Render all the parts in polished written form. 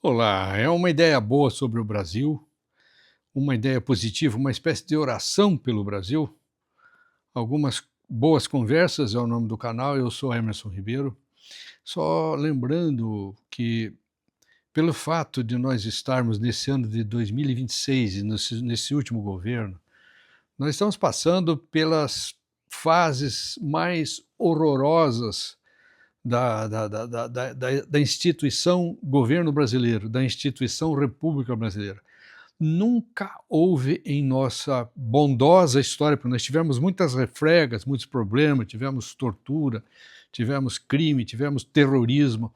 Olá, é uma ideia boa sobre o Brasil, uma ideia positiva, uma espécie de oração pelo Brasil. Algumas boas conversas é o nome do canal, eu sou Emerson Ribeiro. Só lembrando que, pelo fato de nós estarmos nesse ano de 2026 e nesse último governo, nós estamos passando pelas fases mais horrorosas da instituição governo brasileiro, da instituição República Brasileira. Nunca houve em nossa bondosa história, porque nós tivemos muitas refregas, muitos problemas, tivemos tortura, tivemos crime, tivemos terrorismo,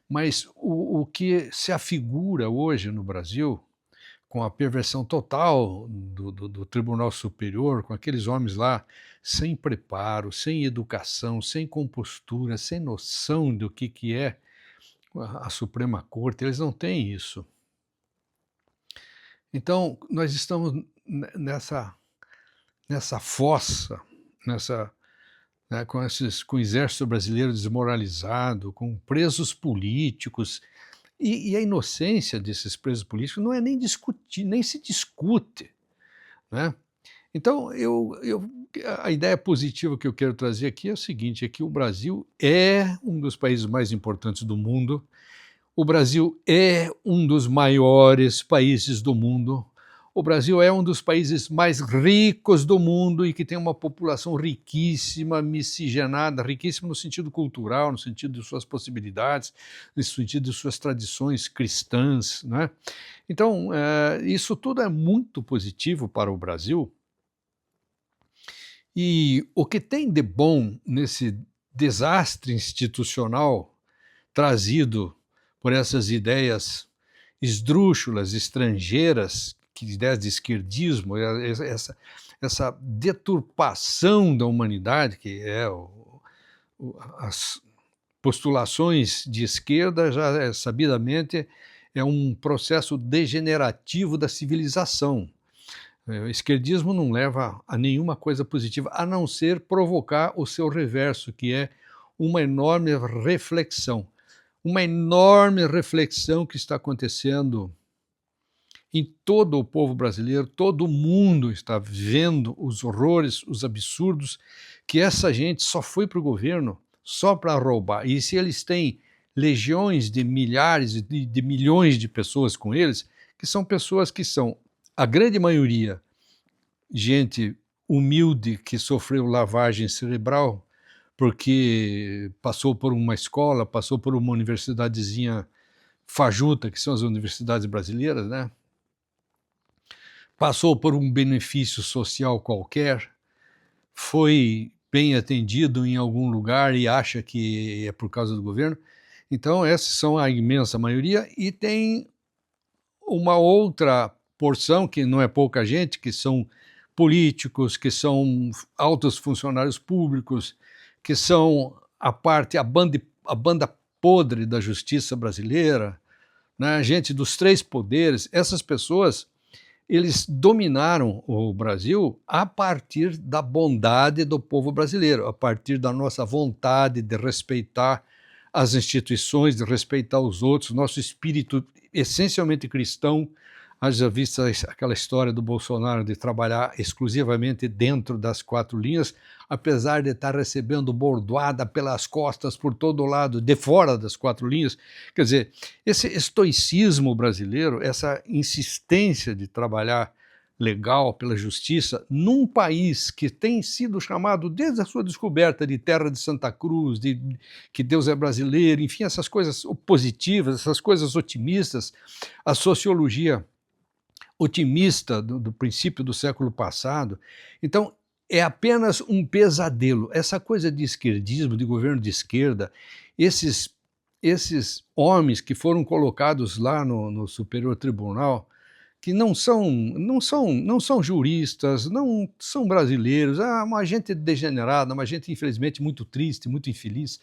mas o que se afigura hoje no Brasil, com a perversão total do Tribunal Superior, com aqueles homens lá sem preparo, sem educação, sem compostura, sem noção do que é a Suprema Corte, eles não têm isso. Então, nós estamos nessa fossa, né, com o exército brasileiro desmoralizado, com presos políticos, e a inocência desses presos políticos não é nem discutir, nem se discute, né? Então, a ideia positiva que eu quero trazer aqui é o seguinte, é que o Brasil é um dos países mais importantes do mundo, o Brasil é um dos maiores países do mundo. O Brasil é um dos países mais ricos do mundo e que tem uma população riquíssima, miscigenada, riquíssima no sentido cultural, no sentido de suas possibilidades, no sentido de suas tradições cristãs, né? Então, isso tudo é muito positivo para o Brasil. E o que tem de bom nesse desastre institucional trazido por essas ideias esdrúxulas, estrangeiras, que ideias de esquerdismo, essa deturpação da humanidade, que é as postulações de esquerda, já sabidamente é um processo degenerativo da civilização. O esquerdismo não leva a nenhuma coisa positiva, a não ser provocar o seu reverso, que é uma enorme reflexão. Uma enorme reflexão que está acontecendo em todo o povo brasileiro, todo mundo está vendo os horrores, os absurdos, que essa gente só foi para o governo só para roubar. E se eles têm legiões de milhares, de milhões de pessoas com eles, que são, a grande maioria, gente humilde que sofreu lavagem cerebral, porque passou por uma escola, passou por uma universidadezinha fajuta, que são as universidades brasileiras, né? Passou por um benefício social qualquer, foi bem atendido em algum lugar e acha que é por causa do governo. Então, essas são a imensa maioria, e tem uma outra porção, que não é pouca gente, que são políticos, que são altos funcionários públicos, que são a banda podre da justiça brasileira, né? Gente dos três poderes. Essas pessoas, eles dominaram o Brasil a partir da bondade do povo brasileiro, a partir da nossa vontade de respeitar as instituições, de respeitar os outros, nosso espírito essencialmente cristão. Haja vista aquela história do Bolsonaro de trabalhar exclusivamente dentro das quatro linhas, apesar de estar recebendo bordoada pelas costas por todo lado, de fora das quatro linhas. Quer dizer, esse estoicismo brasileiro, essa insistência de trabalhar legal pela justiça, num país que tem sido chamado desde a sua descoberta de terra de Santa Cruz, de que Deus é brasileiro, enfim, essas coisas positivas, essas coisas otimistas, a sociologia otimista do princípio do século passado. Então, é apenas um pesadelo. Essa coisa de esquerdismo, de governo de esquerda, esses homens que foram colocados lá no Superior Tribunal, que não são juristas, não são brasileiros, uma gente degenerada, uma gente infelizmente muito triste, muito infeliz.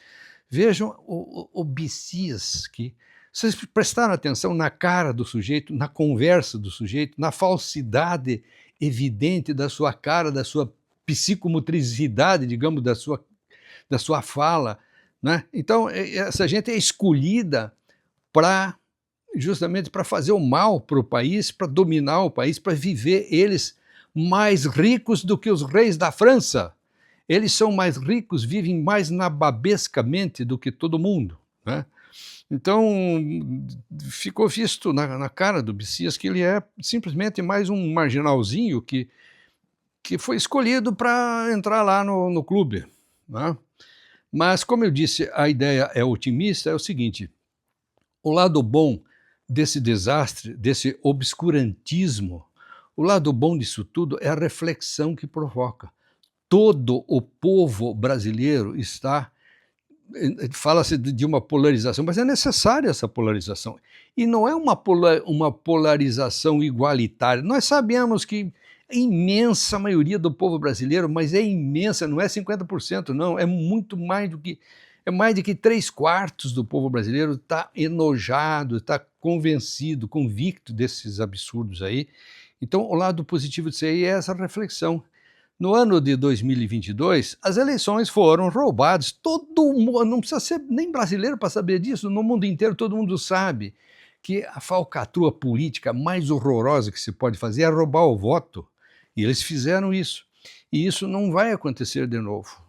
Vejam o bicis que... Vocês prestaram atenção na cara do sujeito, na conversa do sujeito, na falsidade evidente da sua cara, da sua psicomotricidade, digamos, da sua fala, né? Então, essa gente é escolhida para justamente para fazer o mal para o país, para dominar o país, para viver eles mais ricos do que os reis da França. Eles são mais ricos, vivem mais nababescamente do que todo mundo, né? Então, ficou visto na cara do Bessias que ele é simplesmente mais um marginalzinho que foi escolhido para entrar lá no clube, né? Mas, como eu disse, a ideia é otimista, é o seguinte: o lado bom desse desastre, desse obscurantismo, o lado bom disso tudo é a reflexão que provoca. Todo o povo brasileiro está... Fala-se de uma polarização, mas é necessária essa polarização. E não é uma polarização igualitária. Nós sabemos que a imensa maioria do povo brasileiro, mas é imensa, não é 50%, não, é muito mais do que... É mais de que 3/4 do povo brasileiro está enojado, está convencido, convicto desses absurdos aí. Então, o lado positivo disso aí é essa reflexão. No ano de 2022, as eleições foram roubadas. Todo mundo, não precisa ser nem brasileiro para saber disso, no mundo inteiro todo mundo sabe que a falcatrua política mais horrorosa que se pode fazer é roubar o voto. E eles fizeram isso. E isso não vai acontecer de novo.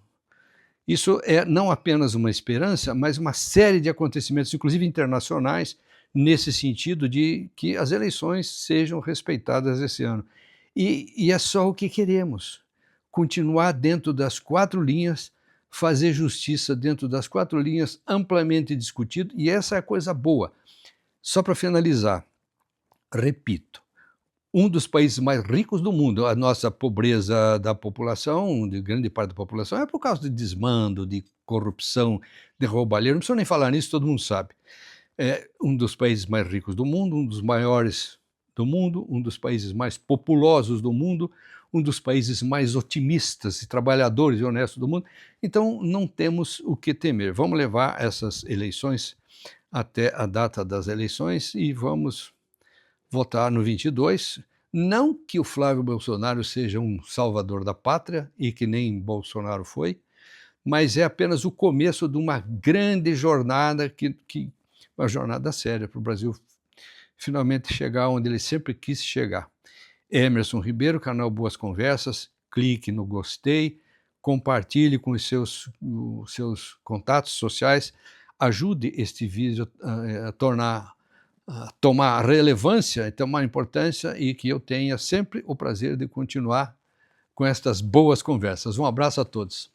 Isso é não apenas uma esperança, mas uma série de acontecimentos, inclusive internacionais, nesse sentido de que as eleições sejam respeitadas esse ano. E é só o que queremos: continuar dentro das 4 linhas, fazer justiça dentro das 4 linhas, amplamente discutido, e essa é a coisa boa. Só para finalizar, repito, um dos países mais ricos do mundo, a nossa pobreza da população, de grande parte da população, é por causa de desmando, de corrupção, de roubalheira, não precisa nem falar nisso, todo mundo sabe. É um dos países mais ricos do mundo, um dos maiores do mundo, um dos países mais populosos do mundo, um dos países mais otimistas e trabalhadores e honestos do mundo. Então, não temos o que temer. Vamos levar essas eleições até a data das eleições e vamos votar no 22. Não que o Flávio Bolsonaro seja um salvador da pátria, e que nem Bolsonaro foi, mas é apenas o começo de uma grande jornada, uma jornada séria para o Brasil finalmente chegar onde ele sempre quis chegar. Emerson Ribeiro, canal Boas Conversas, clique no gostei, compartilhe com os seus contatos sociais, ajude este vídeo a tomar relevância, tomar importância, e que eu tenha sempre o prazer de continuar com estas boas conversas. Um abraço a todos.